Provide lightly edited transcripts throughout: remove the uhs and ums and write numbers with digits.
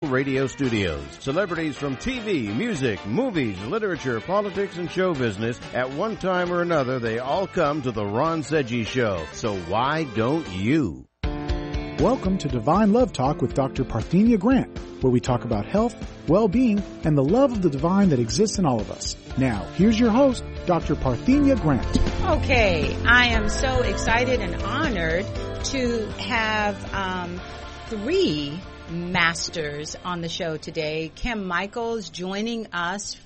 radio studios. Celebrities from TV, music, movies, literature, politics, and show business, at one time or another, they all come to the Ron Seggi Show. So why don't you? Welcome to Divine Love Talk with Dr. Parthenia Grant, where we talk about health, well-being, and the love of the divine that exists in all of us. Now, here's your host, Dr. Parthenia Grant. Okay, I am so excited and honored to have three masters on the show today. Kim Michaels joining us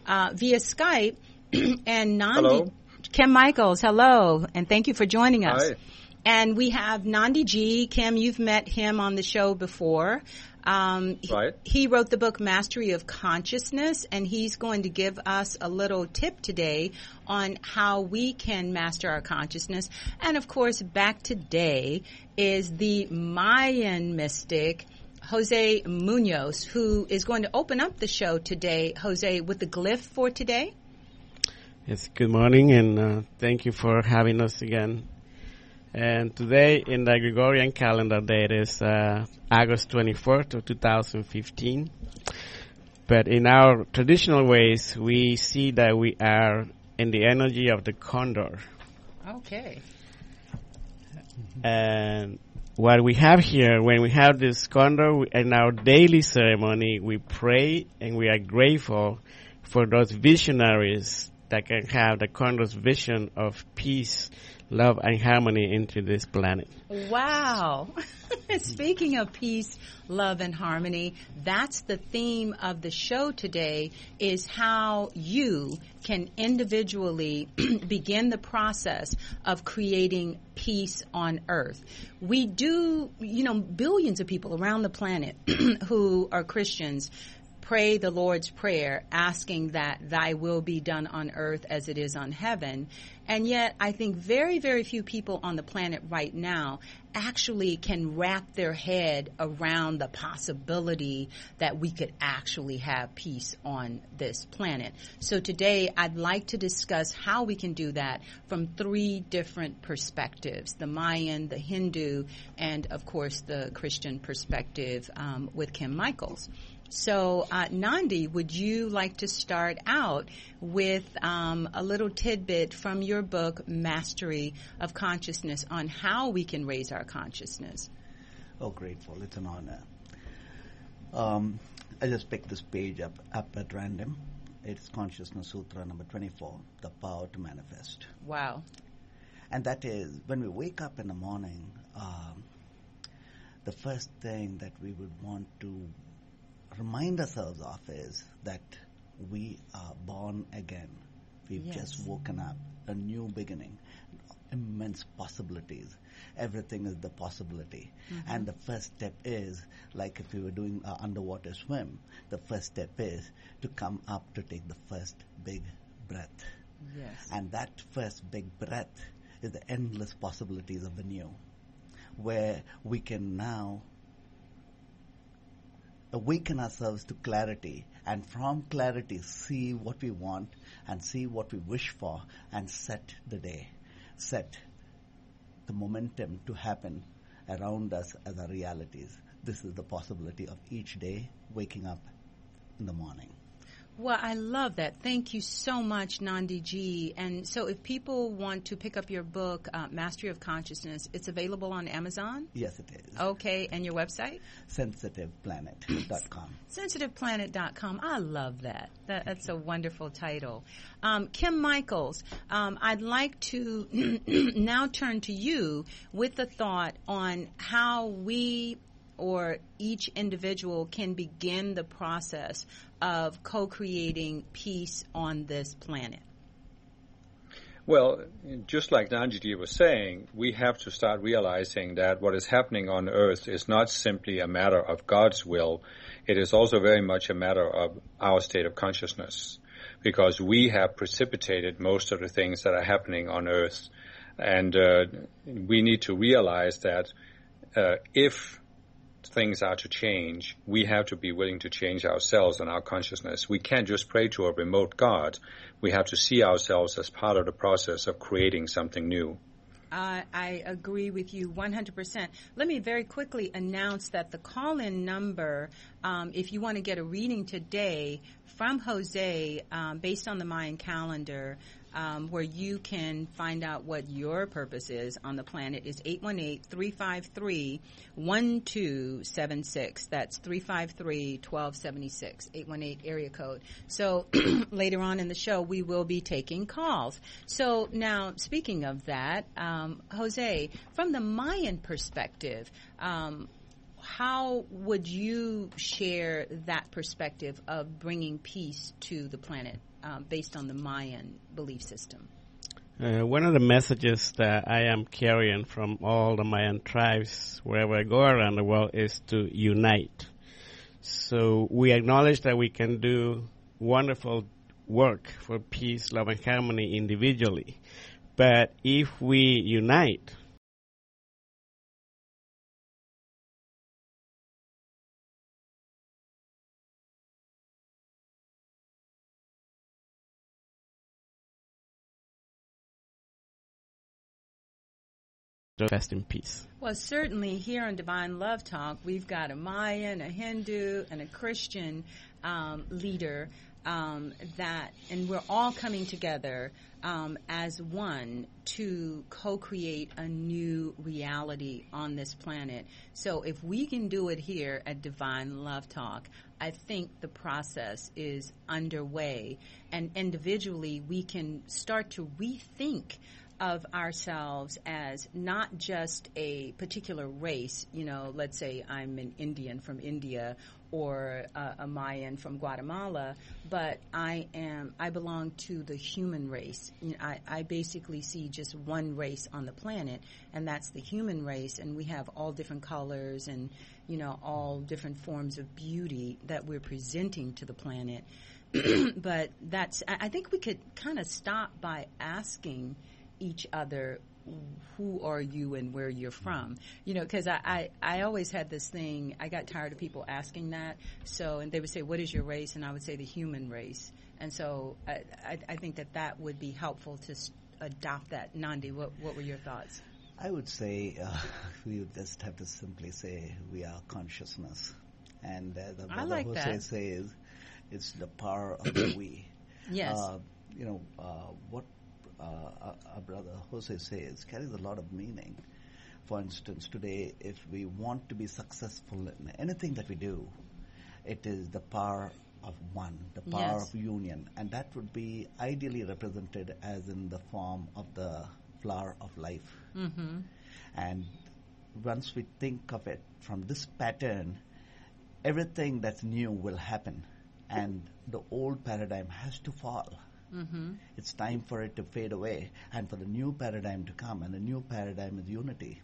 via Skype, and Nandi. Hello. Kim Michaels, hello, and thank you for joining us. Hi. And we have Nandi G. Kim, you've met him on the show before. Right. He wrote the book Mastery of Consciousness, and he's going to give us a little tip today on how we can master our consciousness. And of course, back today is the Mayan mystic, Jose Munoz, who is going to open up the show today. Jose, with the glyph for today? Yes, good morning, and thank you for having us again. And today in the Gregorian calendar date is August 24th of 2015. But in our traditional ways, we see that we are in the energy of the condor. Okay. And what we have here, when we have this condor in our daily ceremony, we pray and we are grateful for those visionaries that can have the condor's vision of peace, love, and harmony into this planet. Wow. Speaking of peace, love, and harmony, that's the theme of the show today, is how you can individually begin the process of creating peace on Earth. We do, billions of people around the planet who are Christians pray the Lord's Prayer, asking that thy will be done on earth as it is on heaven. And yet, I think very, very few people on the planet right now actually can wrap their head around the possibility that we could actually have peace on this planet. So today, I'd like to discuss how we can do that from three different perspectives: the Mayan, the Hindu, and of course the Christian perspective with Kim Michaels. So, Nandi, would you like to start out with a little tidbit from your book, Mastery of Consciousness, on how we can raise our consciousness? Oh, grateful. It's an honor. I just picked this page up at random. It's Consciousness Sutra number 24, The Power to Manifest. Wow. And that is, when we wake up in the morning, the first thing that we would want to remind ourselves of is that we are born again. We've just woken up, a new beginning, immense possibilities. Everything is the possibility. Mm-hmm. And the first step is, like if we were doing an underwater swim, the first step is to come up to take the first big breath. Yes. And that first big breath is the endless possibilities of the new, where we can now awaken ourselves to clarity, and from clarity see what we want and see what we wish for, and set the day, set the momentum to happen around us as our realities. This is the possibility of each day waking up in the morning. Well, I love that. Thank you so much, Nandi G. And so if people want to pick up your book, Mastery of Consciousness, it's available on Amazon? Yes, it is. Okay. And your website? SensitivePlanet.com. SensitivePlanet.com. I love that. That's a wonderful title. Kim Michaels, I'd like to now turn to you with a thought on how we or each individual can begin the process of co-creating peace on this planet. Well, just like Nanji was saying, we have to start realizing that what is happening on Earth is not simply a matter of God's will. It is also very much a matter of our state of consciousness, because we have precipitated most of the things that are happening on Earth. And we need to realize that if things are to change, we have to be willing to change ourselves and our consciousness. We can't just pray to a remote God. We have to see ourselves as part of the process of creating something new. I agree with you 100%. Let me very quickly announce that the call-in number, if you want to get a reading today from Jose, based on the Mayan calendar, where you can find out what your purpose is on the planet, is 818-353-1276. That's 353-1276, 818 area code. So later on in the show, we will be taking calls. So now, speaking of that, Jose, from the Mayan perspective, how would you share that perspective of bringing peace to the planet based on the Mayan belief system? One of the messages that I am carrying from all the Mayan tribes wherever I go around the world is to unite. So we acknowledge that we can do wonderful work for peace, love, and harmony individually. But if we unite, rest in peace. Well, certainly here on Divine Love Talk, we've got a Mayan, a Hindu, and a Christian leader and we're all coming together as one to co-create a new reality on this planet. So if we can do it here at Divine Love Talk, I think the process is underway, and individually we can start to rethink of ourselves as not just a particular race. You know, let's say I'm an Indian from India or a Mayan from Guatemala, but I belong to the human race. I basically see just one race on the planet, and that's the human race, and we have all different colors and, you know, all different forms of beauty that we're presenting to the planet. But I think we could kind of stop by asking each other, who are you and where you're from? You know, because I always had this thing, I got tired of people asking that. So, and they would say, what is your race? And I would say the human race. And so I think that would be helpful to adopt that. Nandi, what were your thoughts? I would say we would just have to simply say we are consciousness. And the brother like Jose says it's the power of the we. Yes. What our brother Jose says carries a lot of meaning. For instance, today, if we want to be successful in anything that we do, it is the power of one, the power of union, and that would be ideally represented as in the form of the flower of life. Mm-hmm. And once we think of it from this pattern, everything that's new will happen, and the old paradigm has to fall. Mm-hmm. It's time for it to fade away and for the new paradigm to come, and the new paradigm is unity.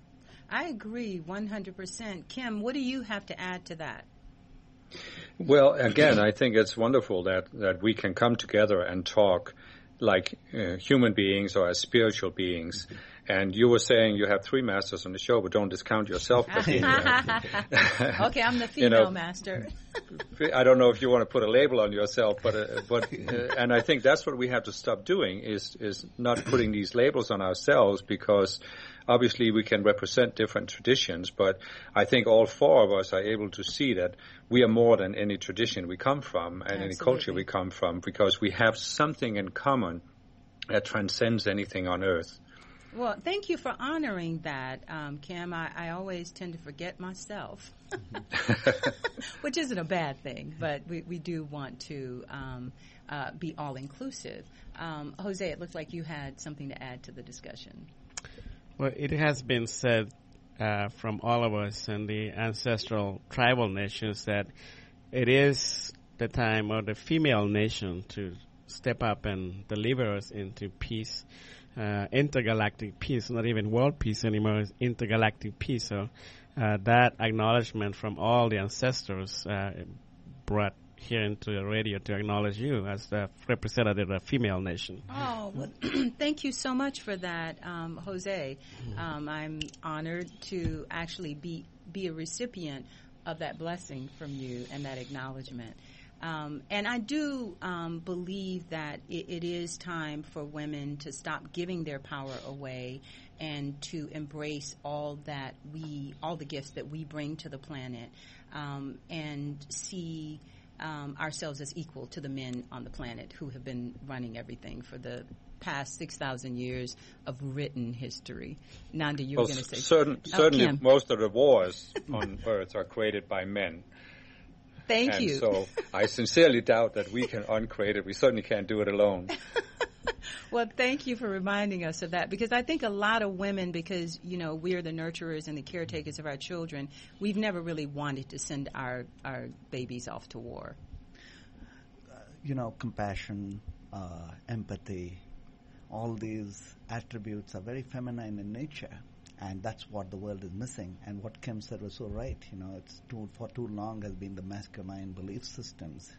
I agree 100%. Kim, what do you have to add to that? Well, again, I think it's wonderful that we can come together and talk like human beings or as spiritual beings. Mm-hmm. And you were saying you have 3 masters on the show, but don't discount yourself. Okay, I'm the female master. I don't know if you want to put a label on yourself, but and I think that's what we have to stop doing is not putting these labels on ourselves, because obviously we can represent different traditions, but I think all 4 of us are able to see that we are more than any tradition we come from and any culture we come from, because we have something in common that transcends anything on earth. Well, thank you for honoring that, Kim. I always tend to forget myself, which isn't a bad thing, but we do want to be all-inclusive. Jose, it looks like you had something to add to the discussion. Well, it has been said from all of us in the ancestral tribal nations that it is the time of the female nation to step up and deliver us into peace. Intergalactic peace, not even world peace anymore, it's intergalactic peace. So that acknowledgement from all the ancestors brought here into the radio to acknowledge you as the representative of the female nation. Oh, well, thank you so much for that, Jose. I'm honored to actually be a recipient of that blessing from you and that acknowledgement. And I do believe that it is time for women to stop giving their power away and to embrace all the gifts that we bring to the planet, and see ourselves as equal to the men on the planet who have been running everything for the past 6,000 years of written history. Nanda, you were going to say certainly Kim. Most of the wars on Earth are created by men. Thank you. So I sincerely doubt that we can uncreate it. We certainly can't do it alone. Well, thank you for reminding us of that, because I think a lot of women, because, we are the nurturers and the caretakers of our children, we've never really wanted to send our babies off to war. Compassion, empathy, all these attributes are very feminine in nature. And that's what the world is missing. And what Kim said was so right. It's for too long has been the masculine belief systems.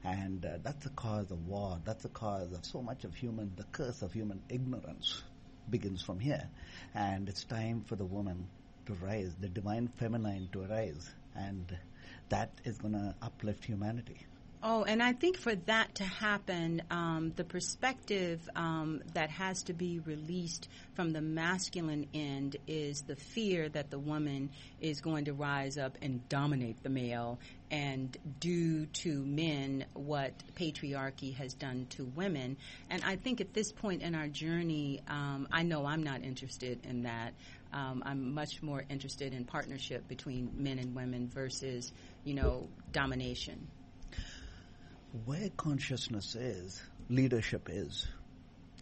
And that's the cause of war. That's the cause of so much of the curse of human ignorance begins from here. And it's time for the woman to rise, the divine feminine to arise. And that is going to uplift humanity. Oh, and I think for that to happen, the perspective that has to be released from the masculine end is the fear that the woman is going to rise up and dominate the male and do to men what patriarchy has done to women. And I think at this point in our journey, I know I'm not interested in that. I'm much more interested in partnership between men and women versus, domination. Where consciousness is, leadership is.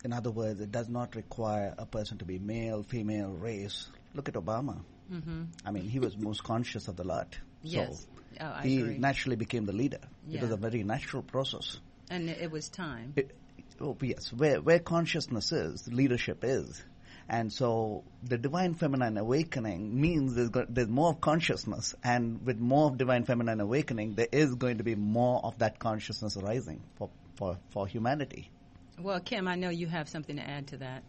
In other words, it does not require a person to be male, female, race. Look at Obama. Mm-hmm. I mean, he was most conscious of the lot. Yes. So I he agree. naturally became the leader. Yeah. It was a very natural process. And it was time. Yes. Where consciousness is, leadership is. And so the divine feminine awakening means there's more consciousness, and with more divine feminine awakening, there is going to be more of that consciousness arising for humanity. Well, Kim, I know you have something to add to that.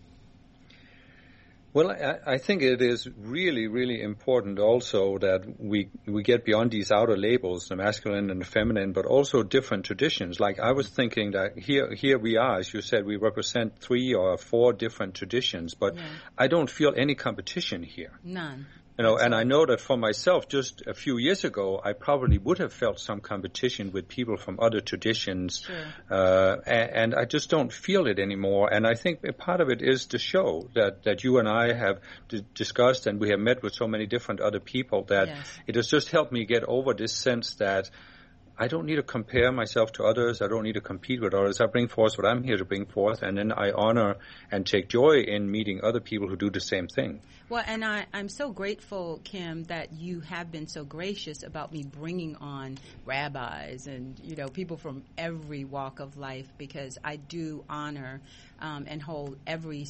Well, I think it is really, really important also that we get beyond these outer labels, the masculine and the feminine, but also different traditions. Like I was thinking that here we are, as you said, we represent 3 or 4 different traditions, but yeah. I don't feel any competition here. None. And I know that for myself, just a few years ago, I probably would have felt some competition with people from other traditions. Sure. And I just don't feel it anymore. And I think a part of it is the show that you and I have discussed, and we have met with so many different other people, that yes. It has just helped me get over this sense that I don't need to compare myself to others. I don't need to compete with others. I bring forth what I'm here to bring forth, and then I honor and take joy in meeting other people who do the same thing. Well, and I'm so grateful, Kim, that you have been so gracious about me bringing on rabbis and, people from every walk of life, because I do honor and hold every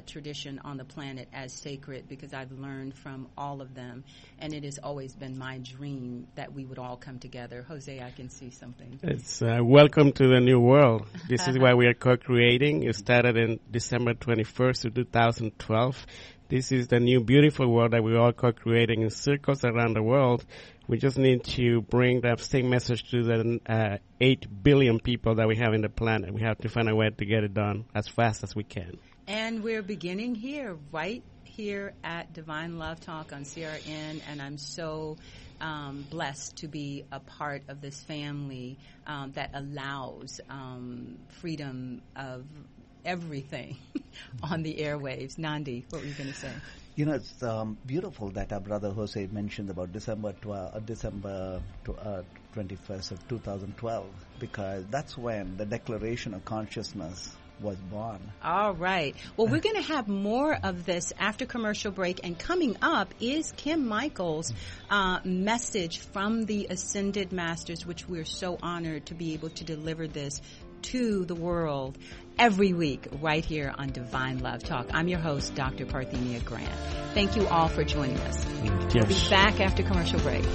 tradition on the planet as sacred, because I've learned from all of them. And it has always been my dream that we would all come together. Jose, I can see something. It's welcome to the new world. This is why we are co-creating. It started in December 21st of 2012. This is the new beautiful world that we're all co-creating in circles around the world. We just need to bring that same message to the 8 billion people that we have in the planet. We have to find a way to get it done as fast as we can. And we're beginning here, right here at Divine Love Talk on CRN, and I'm so blessed to be a part of this family that allows freedom of everything on the airwaves. Nandi, what were you going to say? It's beautiful that our brother Jose mentioned about December 21st of 2012, because that's when the Declaration of Consciousness was born. All right. Well, we're going to have more of this after commercial break, and coming up is Kim Michaels' message from the Ascended Masters, which we're so honored to be able to deliver this to the world every week right here on Divine Love Talk. I'm your host, Dr. Parthenia Grant. Thank you all for joining us. Yes. We'll be back after commercial break.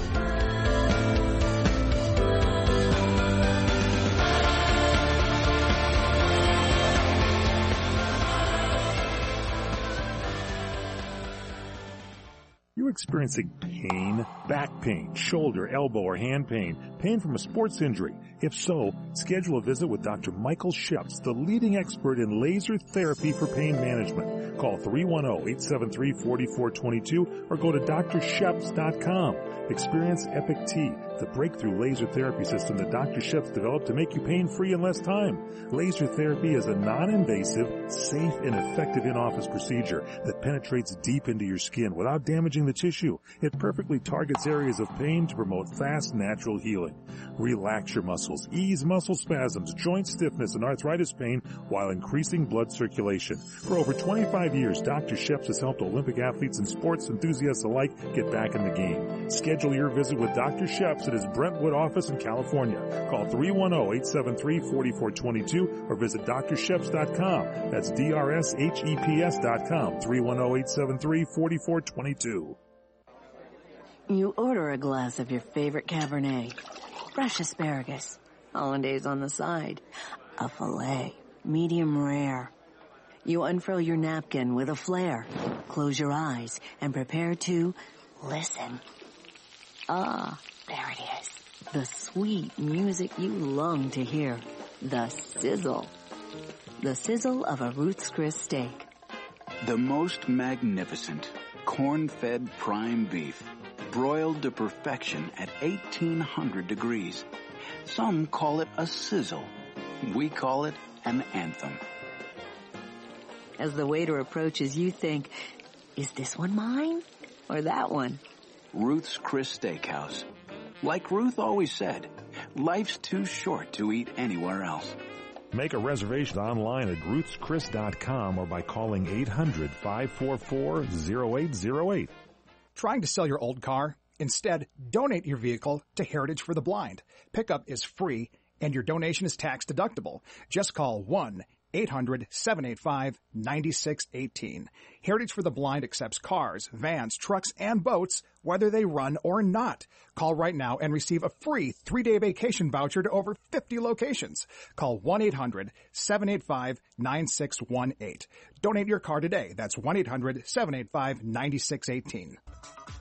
You're experiencing pain, back pain, shoulder, elbow, or hand pain, pain from a sports injury? If so, schedule a visit with Dr. Michael Sheps, the leading expert in laser therapy for pain management. Call 310-873-4422 or go to drsheps.com. Experience Epic T, the breakthrough laser therapy system that Dr. Sheps developed to make you pain-free in less time. Laser therapy is a non-invasive, safe, and effective in-office procedure that penetrates deep into your skin without damaging the tissue. It perfectly targets areas of pain to promote fast, natural healing. Relax your muscles, ease muscle spasms, joint stiffness, and arthritis pain while increasing blood circulation. For over 25 years, Dr. Sheps has helped Olympic athletes and sports enthusiasts alike get back in the game. Schedule your visit with Dr. Sheps at his Brentwood office in California. Call 310-873-4422 or visit drsheps.com. That's DRSHEPS.com. 310-873-4422. You order a glass of your favorite Cabernet, fresh asparagus, hollandaise on the side, a filet, medium rare. You unfurl your napkin with a flair, close your eyes, and prepare to listen. Ah, there it is. The sweet music you long to hear. The sizzle. The sizzle of a Ruth's Chris steak. The most magnificent corn-fed prime beef, broiled to perfection at 1800 degrees. Some call it a sizzle. We call it an anthem. As the waiter approaches, you think, is this one mine or that one? Ruth's Chris Steakhouse. Like Ruth always said, life's too short to eat anywhere else. Make a reservation online at ruthschris.com or by calling 800-544-0808. Trying to sell your old car? Instead, donate your vehicle to Heritage for the Blind. Pickup is free and your donation is tax deductible. Just call 1-800-785-9618. Heritage for the Blind accepts cars, vans, trucks, and boats, whether they run or not. Call right now and receive a free 3-day vacation voucher to over 50 locations. Call 1-800-785-9618. Donate your car today. That's 1-800-785-9618.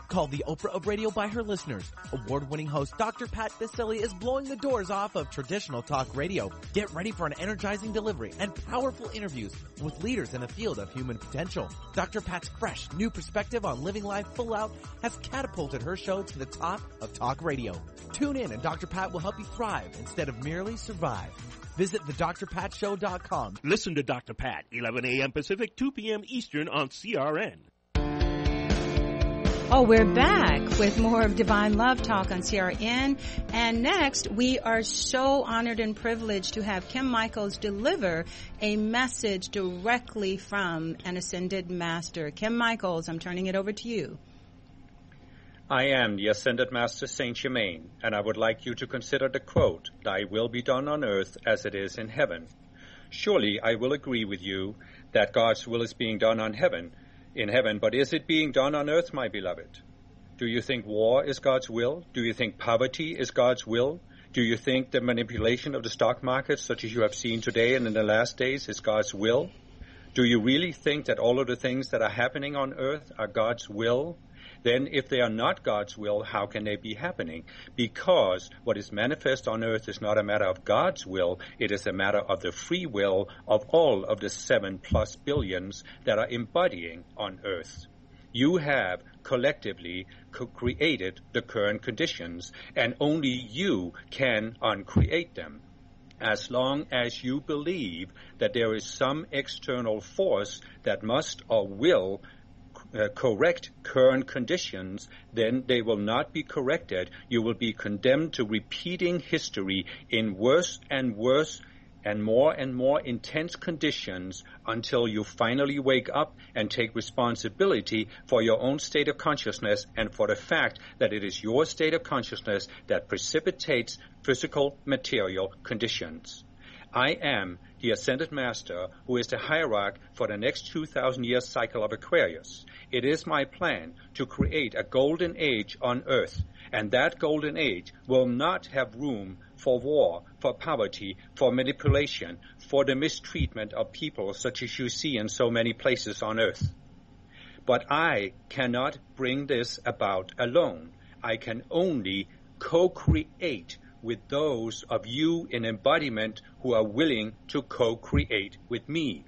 Called the Oprah of radio by her listeners. Award-winning host Dr. Pat Baccili is blowing the doors off of traditional talk radio. Get ready for an energizing delivery and powerful interviews with leaders in the field of human potential. Dr. Pat's fresh, new perspective on living life full out has catapulted her show to the top of talk radio. Tune in and Dr. Pat will help you thrive instead of merely survive. Visit thedrpatshow.com. Listen to Dr. Pat, 11 a.m. Pacific, 2 p.m. Eastern on CRN. Oh, we're back with more of Divine Love Talk on CRN. And next, we are so honored and privileged to have Kim Michaels deliver a message directly from an ascended master. Kim Michaels, I'm turning it over to you. I am the Ascended Master Saint Germain, and I would like you to consider the quote, "Thy will be done on earth as it is in heaven." Surely I will agree with you that God's will is being done in heaven, but is it being done on earth, my beloved? Do you think war is God's will? Do you think poverty is God's will? Do you think the manipulation of the stock market, such as you have seen today and in the last days, is God's will? Do you really think that all of the things that are happening on earth are God's will? Then if they are not God's will, how can they be happening? Because what is manifest on earth is not a matter of God's will, it is a matter of the free will of all of the 7+ billions that are embodying on earth. You have collectively created the current conditions, and only you can uncreate them. As long as you believe that there is some external force that must or will correct current conditions, then they will not be corrected. You will be condemned to repeating history in worse and worse and more intense conditions until you finally wake up and take responsibility for your own state of consciousness and for the fact that it is your state of consciousness that precipitates physical material conditions. I am the Ascended Master who is the hierarch for the next 2,000 year cycle of Aquarius. It is my plan to create a golden age on earth, and that golden age will not have room for war, for poverty, for manipulation, for the mistreatment of people such as you see in so many places on earth. But I cannot bring this about alone. I can only co-create with those of you in embodiment who are willing to co-create with me.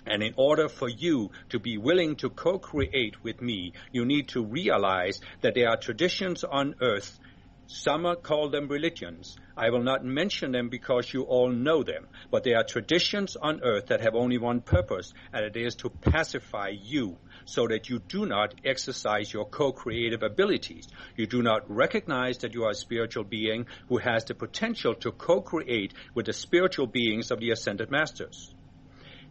And in order for you to be willing to co-create with me, you need to realize that there are traditions on earth. Some call them religions. I will not mention them because you all know them. But there are traditions on earth that have only one purpose, and it is to pacify you so that you do not exercise your co-creative abilities. You do not recognize that you are a spiritual being who has the potential to co-create with the spiritual beings of the Ascended Masters.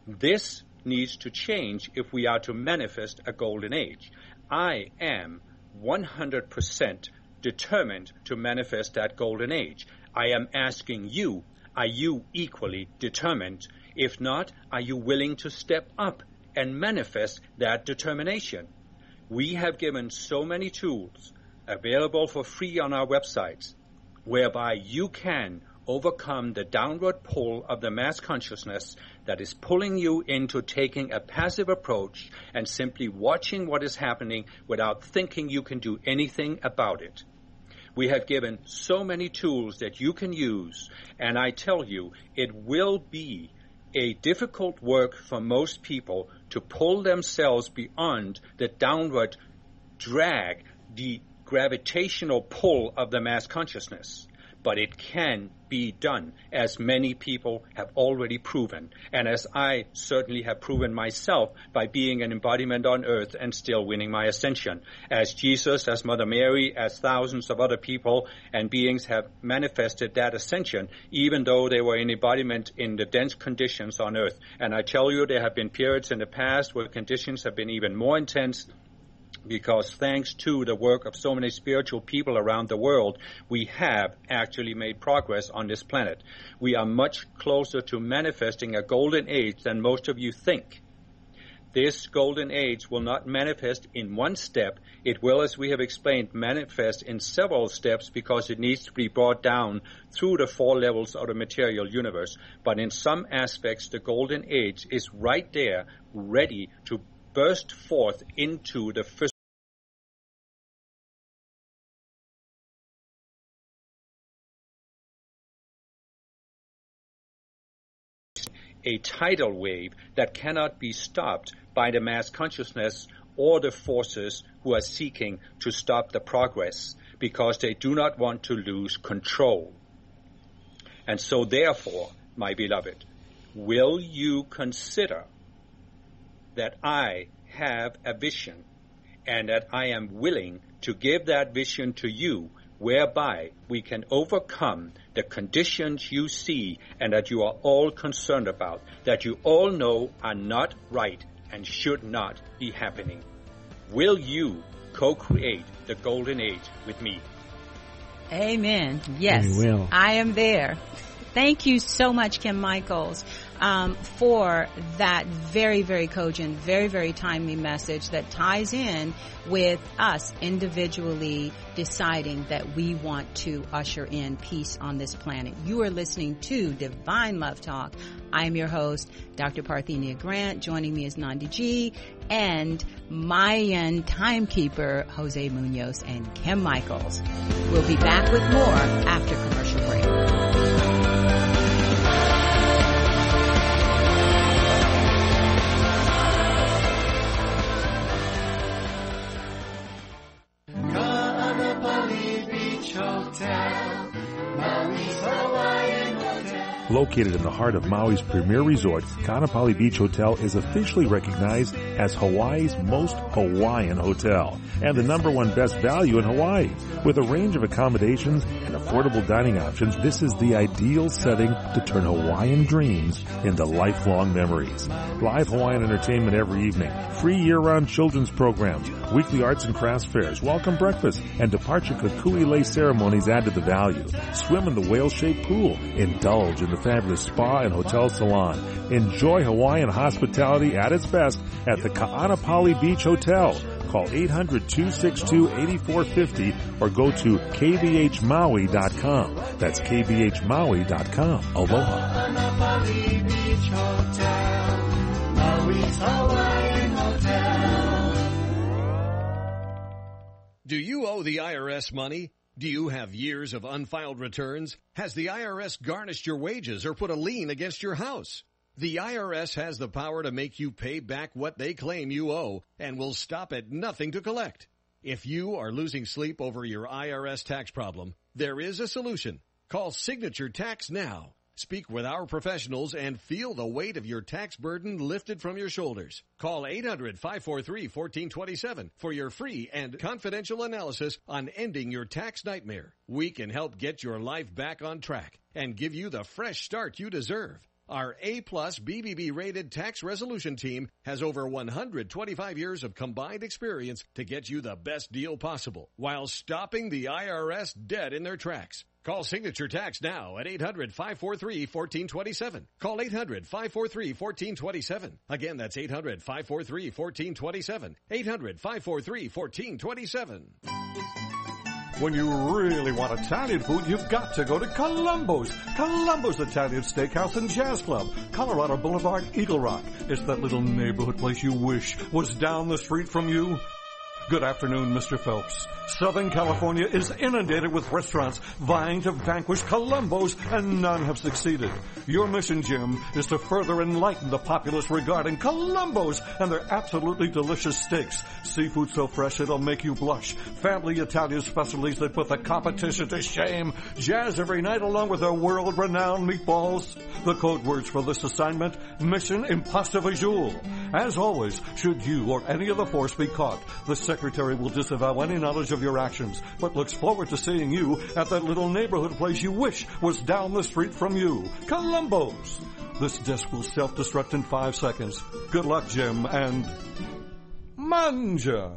This needs to change if we are to manifest a golden age. I am 100% determined to manifest that golden age. I am asking you, are you equally determined? If not, are you willing to step up and manifest that determination? We have given so many tools available for free on our websites whereby you can overcome the downward pull of the mass consciousness that is pulling you into taking a passive approach and simply watching what is happening without thinking you can do anything about it. We have given so many tools that you can use, and I tell you, it will be a difficult work for most people to pull themselves beyond the downward drag, the gravitational pull of the mass consciousness. But it can be done, as many people have already proven, and as I certainly have proven myself by being an embodiment on earth and still winning my ascension. As Jesus, as Mother Mary, as thousands of other people and beings have manifested that ascension, even though they were in embodiment in the dense conditions on earth. And I tell you, there have been periods in the past where conditions have been even more intense, because thanks to the work of so many spiritual people around the world, we have actually made progress on this planet. We are much closer to manifesting a golden age than most of you think. This golden age will not manifest in one step. It will, as we have explained, manifest in several steps because it needs to be brought down through the 4 levels of the material universe. But in some aspects, the golden age is right there, ready to burst forth into the physical. A tidal wave that cannot be stopped by the mass consciousness or the forces who are seeking to stop the progress, because they do not want to lose control. And so therefore, my beloved, will you consider that I have a vision and that I am willing to give that vision to you, whereby we can overcome the conditions you see and that you are all concerned about, that you all know are not right and should not be happening? Will you co-create the golden age with me? Amen. Yes, we will. I am there. Thank you so much, Kim Michaels, for that very, very cogent, very, very timely message that ties in with us individually deciding that we want to usher in peace on this planet. You are listening to Divine Love Talk. I am your host, Dr. Parthenia Grant. Joining me is Nandi G and Mayan timekeeper Jose Munoz and Kim Michaels. We'll be back with more after commercial break. Located in the heart of Maui's premier resort, Kaanapali Beach Hotel is officially recognized as Hawaii's most Hawaiian hotel and the #1 best value in Hawaii. With a range of accommodations and affordable dining options, this is the ideal setting to turn Hawaiian dreams into lifelong memories. Live Hawaiian entertainment every evening, free year-round children's programs, weekly arts and crafts fairs, welcome breakfast, and departure kukui lei ceremonies add to the value. Swim in the whale-shaped pool, indulge in the fabulous spa and hotel salon. Enjoy Hawaiian hospitality at its best at the Kaanapali Beach Hotel. Call 800-262-8450 or go to kbhmaui.com. That's kbhmaui.com. Aloha. Kaanapali Beach Hotel, Maui's Hawaiian Hotel. Do you owe the IRS money? Do you have years of unfiled returns? Has the IRS garnished your wages or put a lien against your house? The IRS has the power to make you pay back what they claim you owe and will stop at nothing to collect. If you are losing sleep over your IRS tax problem, there is a solution. Call Signature Tax now. Speak with our professionals and feel the weight of your tax burden lifted from your shoulders. Call 800-543-1427 for your free and confidential analysis on ending your tax nightmare. We can help get your life back on track and give you the fresh start you deserve. Our A-plus BBB rated tax resolution team has over 125 years of combined experience to get you the best deal possible while stopping the IRS dead in their tracks. Call Signature Tax now at 800-543-1427. Call 800-543-1427. Again, that's 800-543-1427. 800-543-1427. When you really want Italian food, you've got to go to Columbo's. Columbo's Italian Steakhouse and Jazz Club, Colorado Boulevard, Eagle Rock. It's that little neighborhood place you wish was down the street from you. Good afternoon, Mr. Phelps. Southern California is inundated with restaurants vying to vanquish Columbo's, and none have succeeded. Your mission, Jim, is to further enlighten the populace regarding Columbo's and their absolutely delicious steaks. Seafood so fresh it'll make you blush. Family Italian specialties that put the competition to shame. Jazz every night along with their world-renowned meatballs. The code words for this assignment, Mission Impasta Visual. As always, should you or any of the force be caught, the Secretary will disavow any knowledge of your actions, but looks forward to seeing you at that little neighborhood place you wish was down the street from you. Columbo's. This desk will self-destruct in 5 seconds. Good luck, Jim, and manja.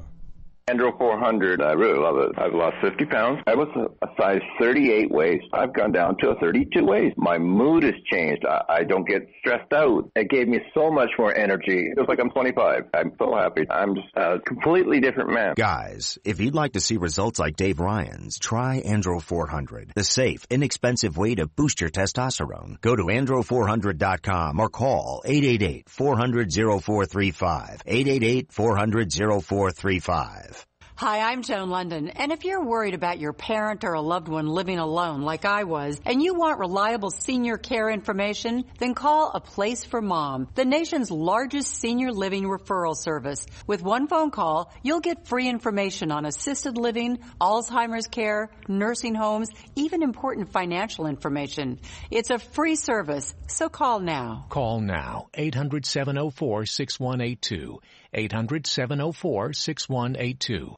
Andro 400, I really love it. I've lost 50 pounds. I was a size 38 waist. I've gone down to a 32 waist. My mood has changed. I don't get stressed out. It gave me so much more energy. It feels like I'm 25. I'm so happy. I'm just a completely different man. Guys, if you'd like to see results like Dave Ryan's, try Andro 400, the safe, inexpensive way to boost your testosterone. Go to andro400.com or call 888-400-0435. 888-400-0435. Hi, I'm Joan London, and if you're worried about your parent or a loved one living alone like I was, and you want reliable senior care information, then call A Place for Mom, the nation's largest senior living referral service. With one phone call, you'll get free information on assisted living, Alzheimer's care, nursing homes, even important financial information. It's a free service, so call now. Call now, 800-704-6182. 800-704-6182.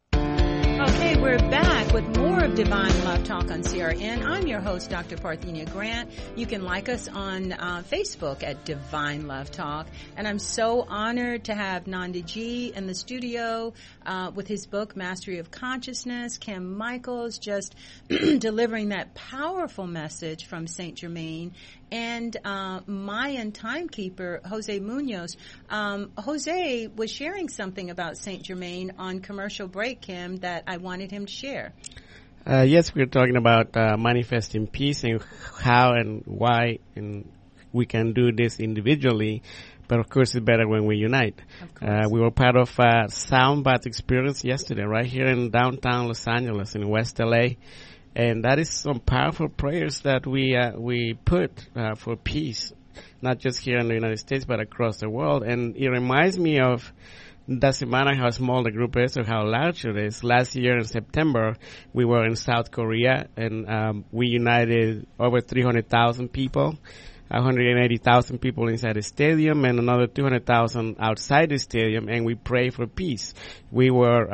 Okay, we're back with more of Divine Love Talk on CRN. I'm your host, Dr. Parthenia Grant. You can like us on Facebook at Divine Love Talk. And I'm so honored to have Nandi G in the studio with his book, Mastery of Consciousness. Kim Michaels just delivering that powerful message from Saint Germain. And Mayan timekeeper, Jose Munoz. Jose was sharing something about Saint Germain on commercial break, Kim, that I wanted him to share. Yes, we're talking about manifesting peace and how and why and we can do this individually, but of course it's better when we unite. We were part of a sound bath experience yesterday right here in downtown Los Angeles in West LA. And that is some powerful prayers that we put for peace, not just here in the United States, but across the world. And it reminds me of, doesn't matter how small the group is or how large it is. Last year in September, we were in South Korea, and we united over 300,000 people. 180,000 people inside the stadium and another 200,000 outside the stadium, and we pray for peace. We were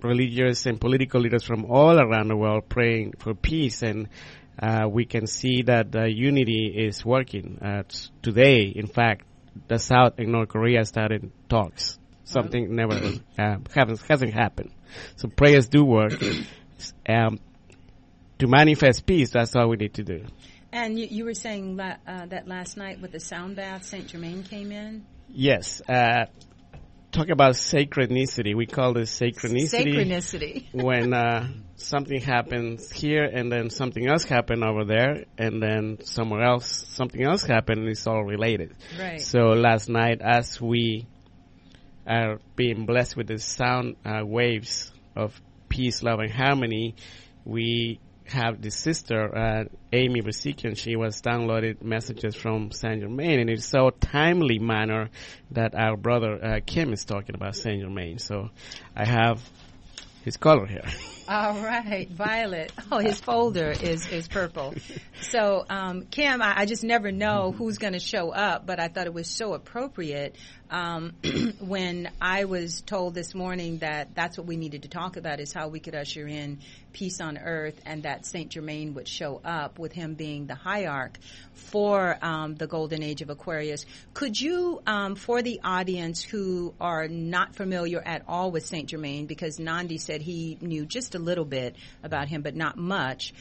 religious and political leaders from all around the world praying for peace, and we can see that unity is working. Today, in fact, the South and North Korea started talks. Something never hasn't happened. So prayers do work. To manifest peace, that's all we need to do. And you were saying that last night with the sound bath, Saint Germain came in? Yes. Talk about sacrednicity. We call this sacrednicity. Sacrednicity. When something happens here and then something else happened over there and then somewhere else, something else happened, and it's all related. Right. So last night, as we are being blessed with the sound waves of peace, love, and harmony, we have this sister, Amy Basikian. She was downloaded messages from Saint Germain, and it's so timely manner that our brother Kim is talking about Saint Germain. So I have his color here. All right, violet. Oh, his folder is purple. So, Kim, I just never know who's going to show up, but I thought it was so appropriate when I was told this morning that that's what we needed to talk about, is how we could usher in peace on earth, and that Saint Germain would show up, with him being the hierarch for the golden age of Aquarius. Could you, for the audience who are not familiar at all with Saint Germain, because Nandi said he knew just a little bit about him, but not much,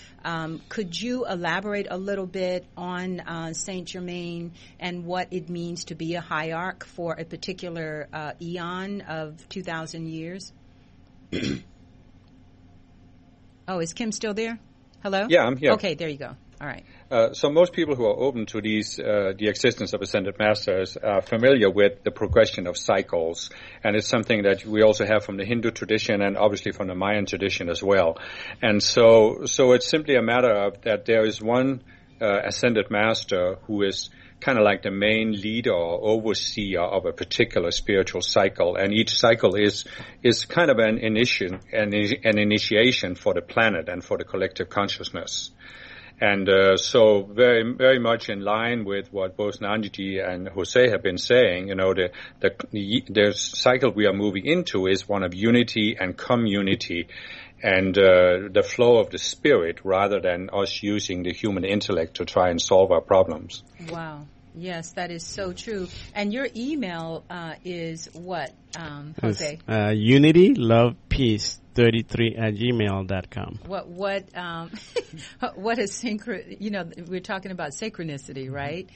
could you elaborate a little bit on Saint Germain and what it means to be a hierarch for a particular eon of 2,000 years? Oh, is Kim still there? Hello? Yeah, I'm here. Okay, there you go. All right. So most people who are open to the existence of ascended masters are familiar with the progression of cycles, and it's something that we also have from the Hindu tradition and obviously from the Mayan tradition as well. And so it's simply a matter of that there is one ascended master who is kind of like the main leader or overseer of a particular spiritual cycle, and each cycle is kind of an initiation for the planet and for the collective consciousness. And so very, very much in line with what both Nandiji and Jose have been saying, the cycle we are moving into is one of unity and community, and the flow of the spirit, rather than us using the human intellect to try and solve our problems. Wow. Yes, that is so true. And your email is what, Jose? Unity, love, peace, 33@gmail.com. What is we're talking about synchronicity, right?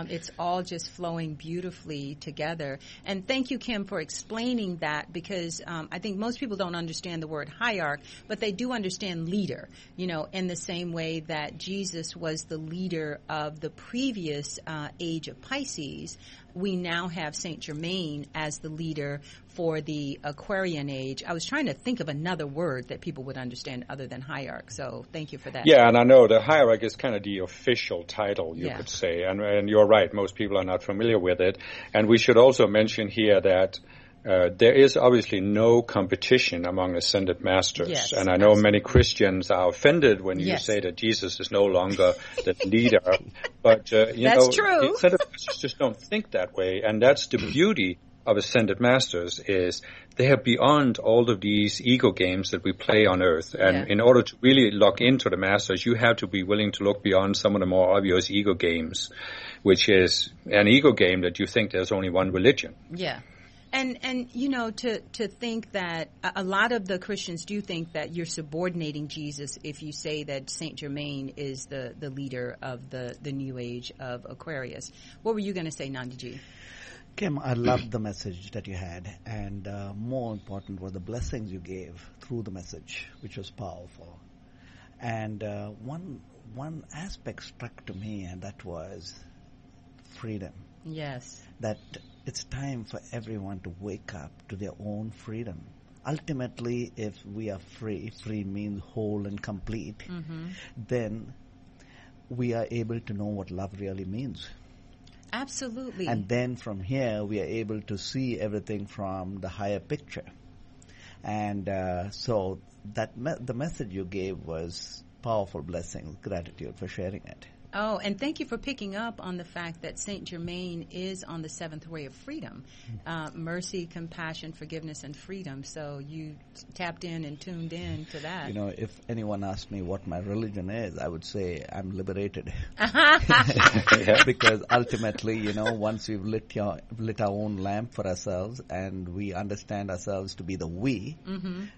It's all just flowing beautifully together. And thank you, Kim, for explaining that, because I think most people don't understand the word hierarch, but they do understand leader, in the same way that Jesus was the leader of the previous age of Pisces. We now have Saint Germain as the leader for the Aquarian age. I was trying to think of another word that people would understand other than hierarch, so thank you for that. Yeah, and I know the hierarch is kind of the official title, you could say, and you're right, most people are not familiar with it. And we should also mention here that there is obviously no competition among ascended masters. Yes, and I know many Christians are offended when you say that Jesus is no longer the leader. But, that's true. Ascended masters just don't think that way. And that's the beauty of ascended masters, is they are beyond all of these ego games that we play on earth. And in order to really lock into the masters, you have to be willing to look beyond some of the more obvious ego games, which is an ego game that you think there's only one religion. Yeah. And to think that a lot of the Christians do think that you're subordinating Jesus if you say that Saint Germain is the leader of the new age of Aquarius. What were you going to say, Nandiji? Kim, I loved the message that you had, and more important were the blessings you gave through the message, which was powerful. And one aspect struck to me, and that was freedom. Yes. That it's time for everyone to wake up to their own freedom. Ultimately, if we are free means whole and complete, then we are able to know what love really means. Absolutely. And then from here, we are able to see everything from the higher picture. And so the message you gave was powerful blessings. Gratitude for sharing it. Oh, and thank you for picking up on the fact that Saint Germain is on the seventh way of freedom. Mercy, compassion, forgiveness, and freedom. So you tapped in and tuned in to that. If anyone asked me what my religion is, I would say I'm liberated. Because ultimately, once we've lit our own lamp for ourselves and we understand ourselves to be the we,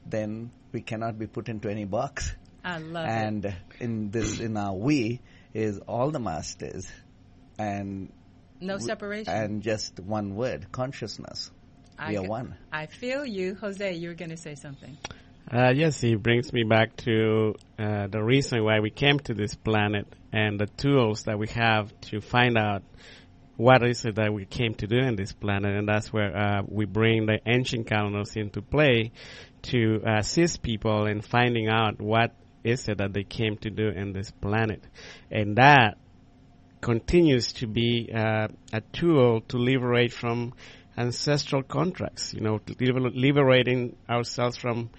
then we cannot be put into any box. I love it. And in our we is all the masters, and no separation, and just one word: consciousness. We are one. I feel you, Jose. You were going to say something. Yes, it brings me back to the reason why we came to this planet and the tools that we have to find out what is it that we came to do in this planet, and that's where we bring the ancient calendars into play to assist people in finding out what is it that they came to do in this planet? And that continues to be a tool to liberate from ancestral contracts. Liberating ourselves from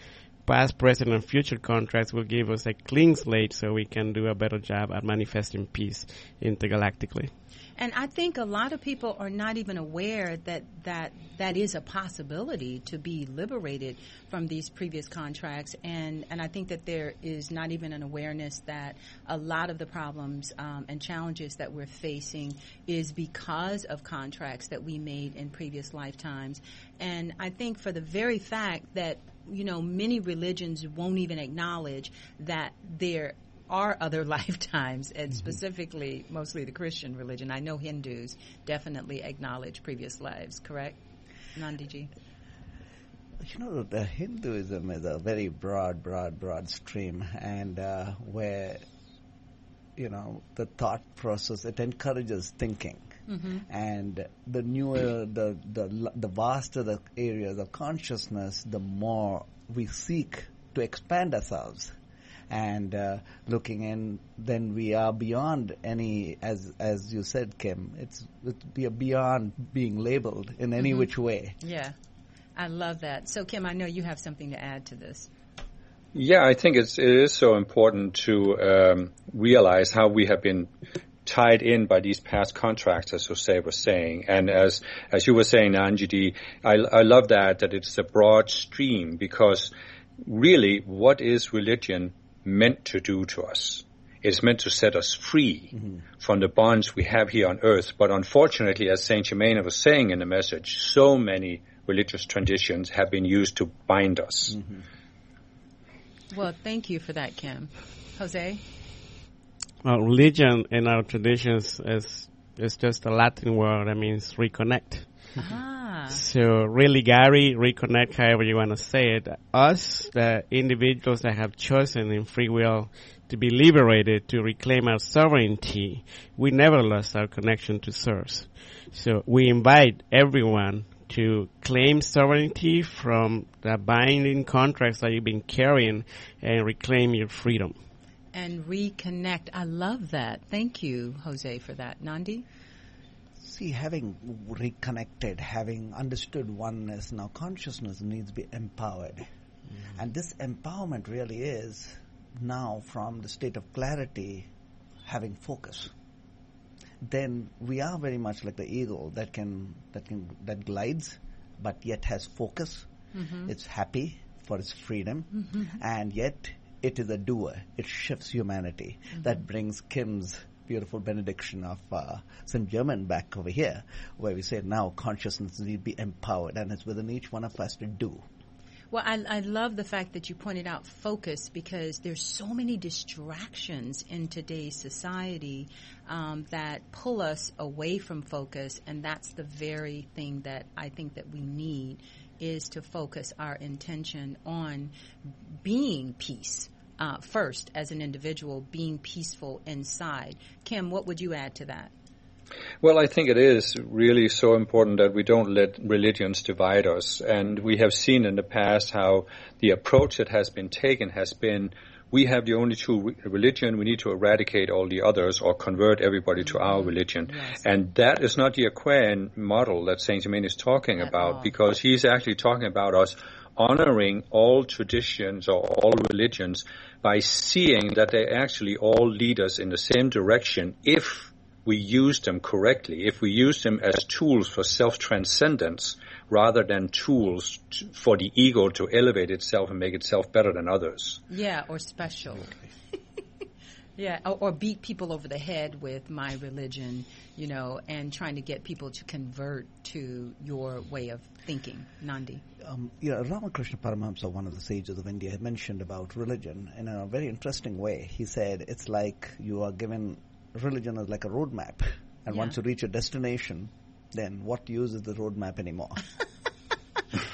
past, present, and future contracts will give us a clean slate so we can do a better job at manifesting peace intergalactically. And I think a lot of people are not even aware that is a possibility, to be liberated from these previous contracts. And I think that there is not even an awareness that a lot of the problems and challenges that we're facing is because of contracts that we made in previous lifetimes. And I think for the very fact that, many religions won't even acknowledge that there are other lifetimes, and specifically mostly the Christian religion. I know Hindus definitely acknowledge previous lives, correct, Nandiji? The Hinduism is a very broad stream, and where, the thought process, it encourages thinking. Mm-hmm. And the newer, the vaster the areas of consciousness, the more we seek to expand ourselves. And looking in, then we are beyond any, as you said, Kim, we are beyond being labeled in any which way. Yeah, I love that. So, Kim, I know you have something to add to this. Yeah, I think it is so important to realize how we have been tied in by these past contracts, as Jose was saying. And as you were saying, Anjali, I love that it's a broad stream, because really, what is religion meant to do to us? It's meant to set us free from the bonds we have here on earth. But unfortunately, as Saint Germain was saying in the message, so many religious traditions have been used to bind us. Well, thank you for that, Kim. Jose? Well, religion in our traditions is just a Latin word that means reconnect. So religare, reconnect, however you want to say it. Us, the individuals that have chosen in free will to be liberated, to reclaim our sovereignty, we never lost our connection to Source. So we invite everyone to claim sovereignty from the binding contracts that you've been carrying and reclaim your freedom. And reconnect. I love that. Thank you, Jose, for that. Nandi? See, having reconnected, having understood oneness, now consciousness needs to be empowered. And this empowerment really is now from the state of clarity, having focus. Then we are very much like the eagle that glides, but yet has focus. It's happy for its freedom, and yet it is a doer. It shifts humanity. That brings Kim's beautiful benediction of St. Germain back over here, where we say now consciousness needs to be empowered, and it's within each one of us to do. Well, I love the fact that you pointed out focus, because there's so many distractions in today's society that pull us away from focus, and that's the very thing that I think that we need, is to focus our intention on being peace. First, as an individual, being peaceful inside. Kim, what would you add to that? Well, I think it is really so important that we don't let religions divide us. And we have seen in the past how the approach that has been taken has been, we have the only true religion, we need to eradicate all the others or convert everybody to our religion. Yes. And that is not the Aquarian model that Saint Germain is talking about, because he's actually talking about us honoring all traditions or all religions by seeing that they actually all lead us in the same direction if we use them correctly, if we use them as tools for self-transcendence rather than tools for the ego to elevate itself and make itself better than others. Yeah, or special. Yeah, or beat people over the head with my religion, and trying to get people to convert to your way of thinking. Nandi? Ramakrishna Paramahamsa, one of the sages of India, had mentioned about religion in a very interesting way. He said it's like you are given religion as like a roadmap, and once you reach a destination, then what use is the roadmap anymore?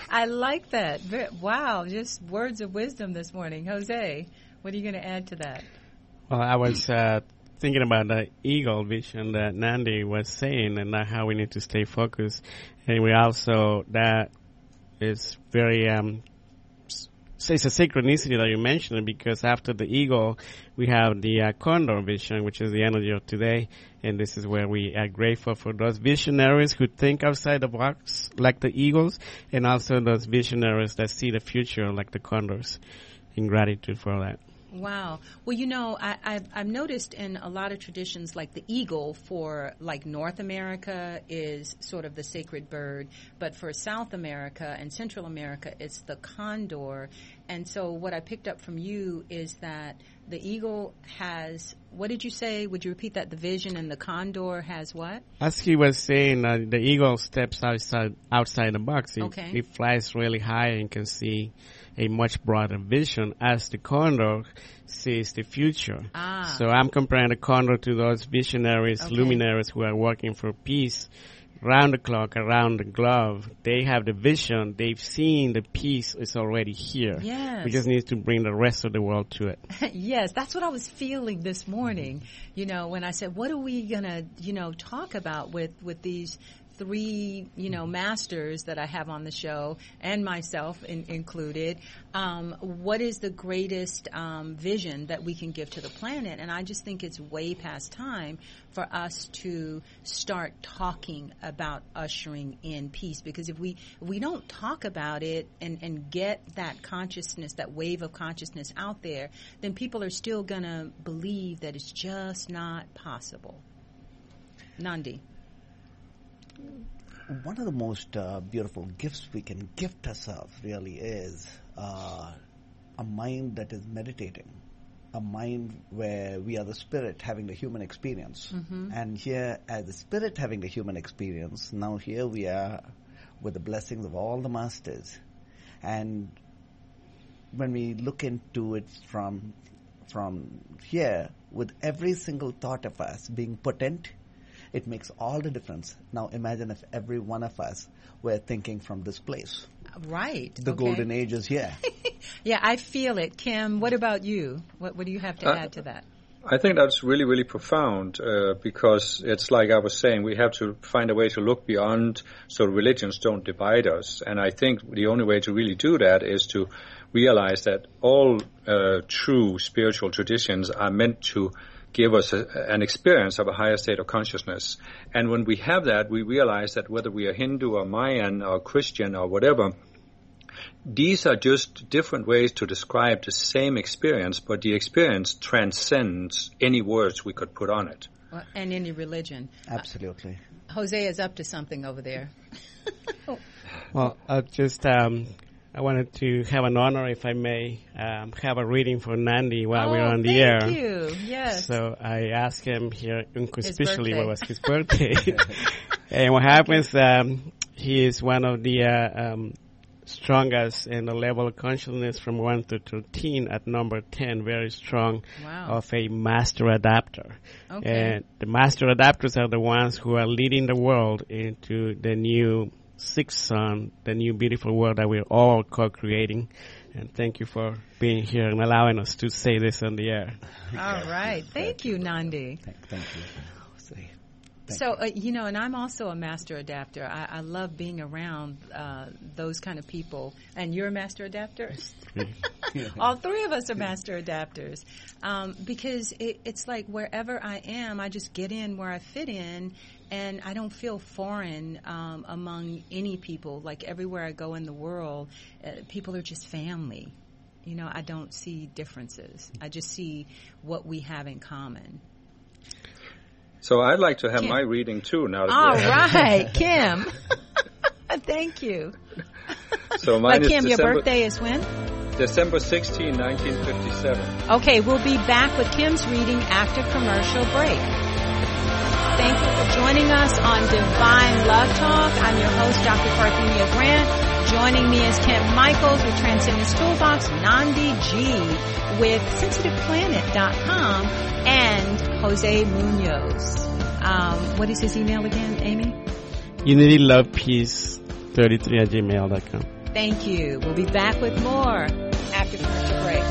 I like that. Wow, just words of wisdom this morning. Jose, what are you going to add to that? Well, I was thinking about the eagle vision that Nandi was saying, and how we need to stay focused. And we also, that is very So it's a synchronicity that you mentioned, because after the eagle, we have the condor vision, which is the energy of today. And this is where we are grateful for those visionaries who think outside the box, like the eagles, and also those visionaries that see the future, like the condors. In gratitude for that. Wow. Well, you know, I've noticed in a lot of traditions, like the eagle for like North America is sort of the sacred bird, but for South America and Central America, it's the condor. And so what I picked up from you is that the eagle has, what did you say? Would you repeat that? The vision, and the condor has what? As he was saying, the eagle steps outside the box. It flies really high and can see a much broader vision, as the condor sees the future. So I'm comparing the condor to those visionaries, luminaries who are working for peace round the clock, around the globe. They have the vision. They've seen the peace is already here. Yes. We just need to bring the rest of the world to it. Yes, that's what I was feeling this morning, you know, when I said, what are we going to, you know, talk about with these three, you know, masters that I have on the show, and myself included. What is the greatest vision that we can give to the planet? And I just think it's way past time for us to start talking about ushering in peace. Because if we don't talk about it and get that consciousness, that wave of consciousness out there, then people are still going to believe that it's just not possible. Nandi. One of the most beautiful gifts we can gift ourselves really is a mind that is meditating, a mind where we are the spirit having the human experience. Mm-hmm. And here, as the spirit having the human experience, now here we are with the blessings of all the masters. And when we look into it from here, with every single thought of us being potent, it makes all the difference. Now imagine if every one of us were thinking from this place. Right. The golden age is here. Yeah, I feel it. Kim, what about you? What do you have to add to that? I think that's really, really profound because it's like I was saying, we have to find a way to look beyond so religions don't divide us. And I think the only way to really do that is to realize that all true spiritual traditions are meant to give us an experience of a higher state of consciousness. And when we have that, we realize that whether we are Hindu or Mayan or Christian or whatever, these are just different ways to describe the same experience, but the experience transcends any words we could put on it. And any religion. Absolutely. Jose is up to something over there. Well, I wanted to have an honor, if I may, have a reading for Nandi while we're on the air. Thank you. Yes. So I asked him here inconspicuously what was his birthday. And what happens, he is one of the strongest in the level of consciousness from 1 to 13 at number 10, very strong. Wow. Of a master adapter. Okay. And the master adapters are the ones who are leading the world into the new sixth sun, the new beautiful world that we're all co-creating. And thank you for being here and allowing us to say this on the air. All right. Thank you, Nandi. Thank you. So, you know, and I'm also a master adapter. I love being around those kind of people. And you're a master adapter? All three of us are master adapters. Because it's like wherever I am, I just get in where I fit in. And I don't feel foreign among any people. Like everywhere I go in the world, people are just family. You know, I don't see differences. I just see what we have in common. So I'd like to have Kim. my reading too now. All right, Kim. Thank you. So mine is Kim, December, your birthday is when? December 16, 1957. Okay, we'll be back with Kim's reading after commercial break. Thank you for joining us on Divine Love Talk. I'm your host, Dr. Parthenia Grant. Joining me is Kim Michaels with Transcendence Toolbox, Nandi G with SensitivePlanet.com, and Jose Munoz. What is his email again, Amy? UnityLovePeace33@gmail.com. Thank you. We'll be back with more after commercial break.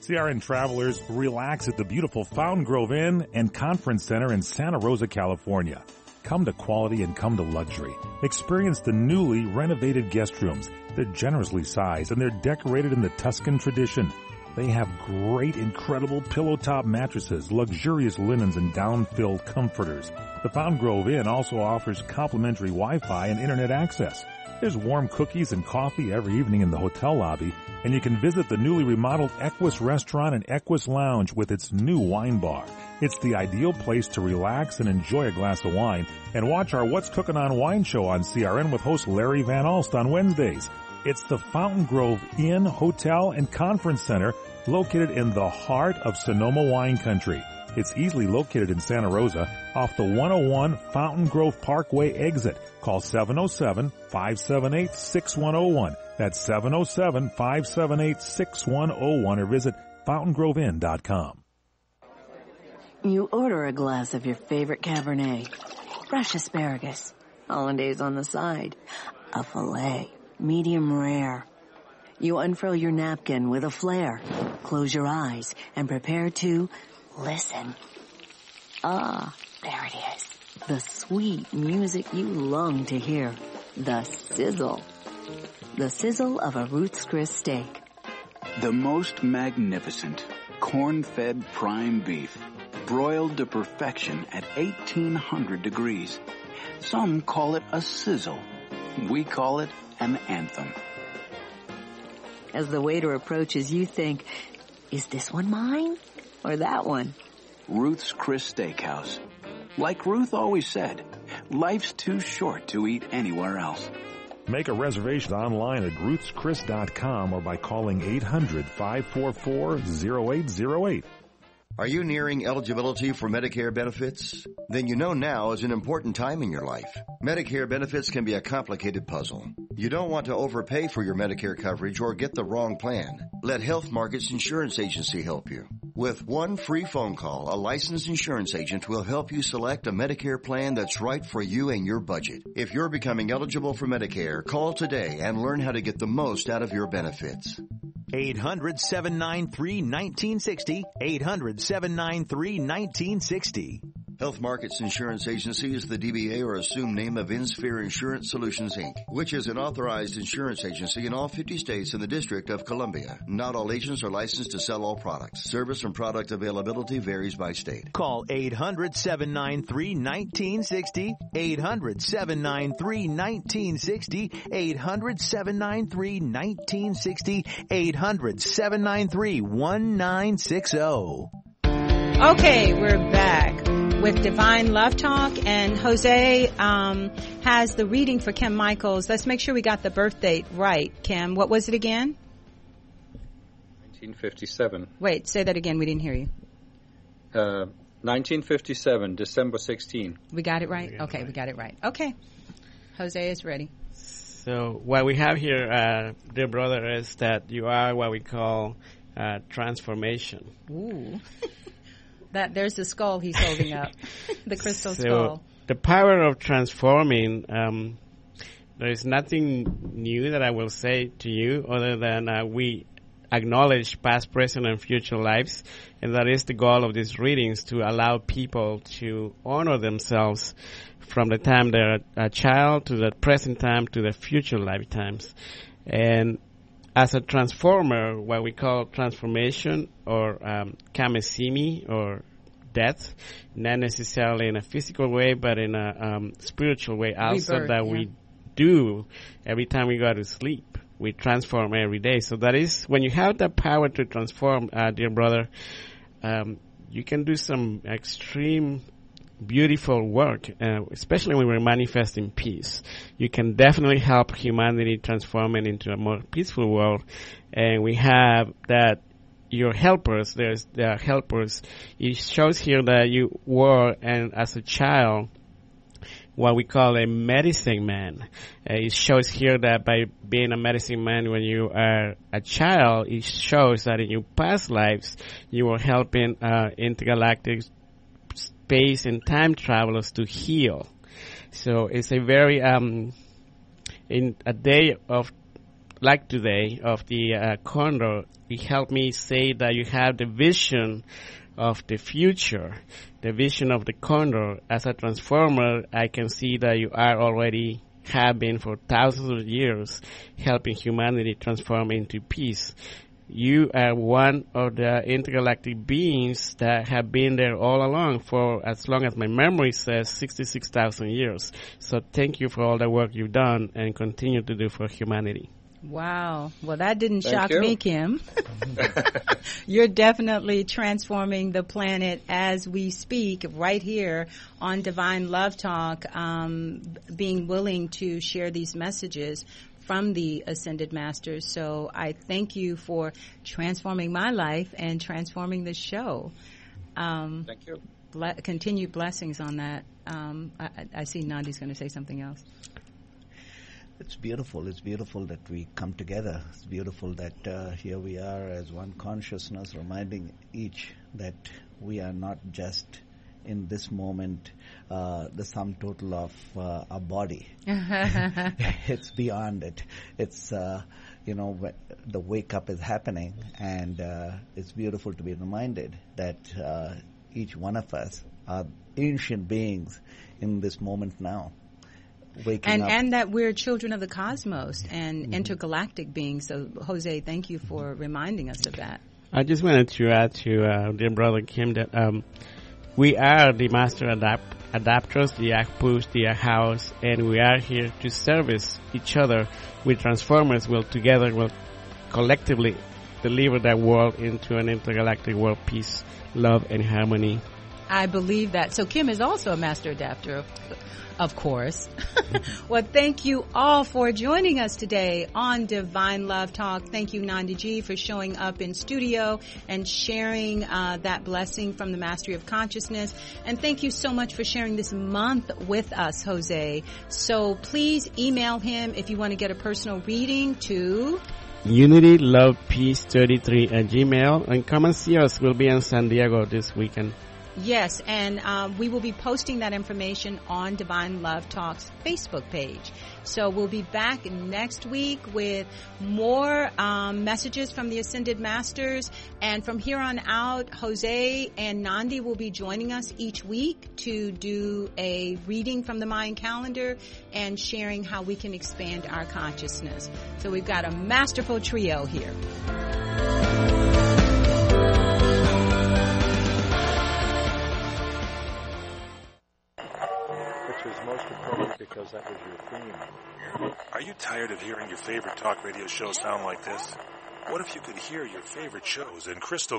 CRN travelers, relax at the beautiful Fountain Grove Inn and Conference Center in Santa Rosa, California. Come to quality and come to luxury. Experience the newly renovated guest rooms. They're generously sized and they're decorated in the Tuscan tradition. They have great, incredible pillow-top mattresses, luxurious linens, and down-filled comforters. The Fountain Grove Inn also offers complimentary Wi-Fi and internet access. There's warm cookies and coffee every evening in the hotel lobby, and you can visit the newly remodeled Equus Restaurant and Equus Lounge with its new wine bar. It's the ideal place to relax and enjoy a glass of wine and watch our What's Cooking on Wine show on CRN with host Larry Van Alst on Wednesdays. It's the Fountain Grove Inn, Hotel, and Conference Center located in the heart of Sonoma wine country. It's easily located in Santa Rosa off the 101 Fountain Grove Parkway exit. Call 707-578-6101. That's 707-578-6101 or visit fountaingroveinn.com. You order a glass of your favorite Cabernet, fresh asparagus, hollandaise on the side, a filet, medium rare. You unfurl your napkin with a flair, close your eyes, and prepare to listen. Ah, there it is. The sweet music you long to hear. The sizzle. The sizzle of a Ruth's Chris steak. The most magnificent corn-fed prime beef, broiled to perfection at 1800 degrees. Some call it a sizzle. We call it an anthem. As the waiter approaches, you think, is this one mine or that one? Ruth's Chris Steakhouse. Like Ruth always said, life's too short to eat anywhere else. Make a reservation online at ruthschris.com or by calling 800-544-0808. Are you nearing eligibility for Medicare benefits? Then you know now is an important time in your life. Medicare benefits can be a complicated puzzle. You don't want to overpay for your Medicare coverage or get the wrong plan. Let Health Markets Insurance Agency help you. With one free phone call, a licensed insurance agent will help you select a Medicare plan that's right for you and your budget. If you're becoming eligible for Medicare, call today and learn how to get the most out of your benefits. 800-793-1960. 800-793-1960. Health Markets Insurance Agency is the DBA or assumed name of InSphere Insurance Solutions, Inc., which is an authorized insurance agency in all 50 states and the District of Columbia. Not all agents are licensed to sell all products. Service and product availability varies by state. Call 800-793-1960. 800-793-1960. 800-793-1960. 800-793-1960. Okay, we're back with Divine Love Talk, and Jose has the reading for Kim Michaels. Let's make sure we got the birth date right. Kim, what was it again? 1957. Wait, say that again. We didn't hear you. 1957, December 16. We got it right? Okay, we got it right. Okay. Jose is ready. So what we have here, dear brother, is that you are what we call transformation. Ooh. There's the skull he's holding up, the crystal skull. The power of transforming, there is nothing new that I will say to you other than we acknowledge past, present, and future lives, and that is the goal of these readings, to allow people to honor themselves from the time they're a child to the present time to the future lifetimes. And as a transformer, what we call transformation or kamesimi or death, not necessarily in a physical way, but in a spiritual way also, rebirth, we do every time we go to sleep. We transform every day. So that is, when you have the power to transform, dear brother, you can do some extreme beautiful work, especially when we're manifesting peace. You can definitely help humanity transform it into a more peaceful world. And we have that your helpers, there are helpers. It shows here that you were, and as a child, what we call a medicine man. It shows here that by being a medicine man when you are a child, it shows that in your past lives you were helping intergalactic space and time travelers to heal. So it's a very in a day of like today, of the condor, it helped me say that you have the vision of the future, the vision of the condor. As a transformer, I can see that you are already have been for thousands of years helping humanity transform into peace. You are one of the intergalactic beings that have been there all along for as long as my memory says 66,000 years. So thank you for all the work you've done and continue to do for humanity. Wow. Well, that didn't Thank shock you. me, Kim. You're definitely transforming the planet as we speak right here on Divine Love Talk, being willing to share these messages from the Ascended Masters. So I thank you for transforming my life and transforming the show. Thank you. Continued blessings on that. I see Nandi's going to say something else. It's beautiful. It's beautiful that we come together. It's beautiful that here we are as one consciousness, reminding each that we are not just in this moment the sum total of our body. It's beyond it. It's, the wake up is happening, and it's beautiful to be reminded that each one of us are ancient beings in this moment now. Waking up. And that we're children of the cosmos and intergalactic beings. So, Jose, thank you for reminding us of that. I just wanted to add to dear brother Kim that we are the master adapters, the Akpus, the House, and we are here to service each other. We Transformers will together, will collectively deliver that world into an intergalactic world, peace, love, and harmony. I believe that. So Kim is also a master adapter, of course. Well, thank you all for joining us today on Divine Love Talk. Thank you, Nandi G, for showing up in studio and sharing that blessing from the Mastery of Consciousness. And thank you so much for sharing this month with us, Jose. So please email him if you want to get a personal reading to unitylovepeace33@gmail.com, and come and see us. We'll be in San Diego this weekend. Yes, and we will be posting that information on Divine Love Talk's Facebook page. So we'll be back next week with more messages from the Ascended Masters. And from here on out, Jose and Nandi will be joining us each week to do a reading from the Mayan calendar and sharing how we can expand our consciousness. So we've got a masterful trio here. Most appropriate because that was your theme. Are you tired of hearing your favorite talk radio show sound like this? What if you could hear your favorite shows in crystal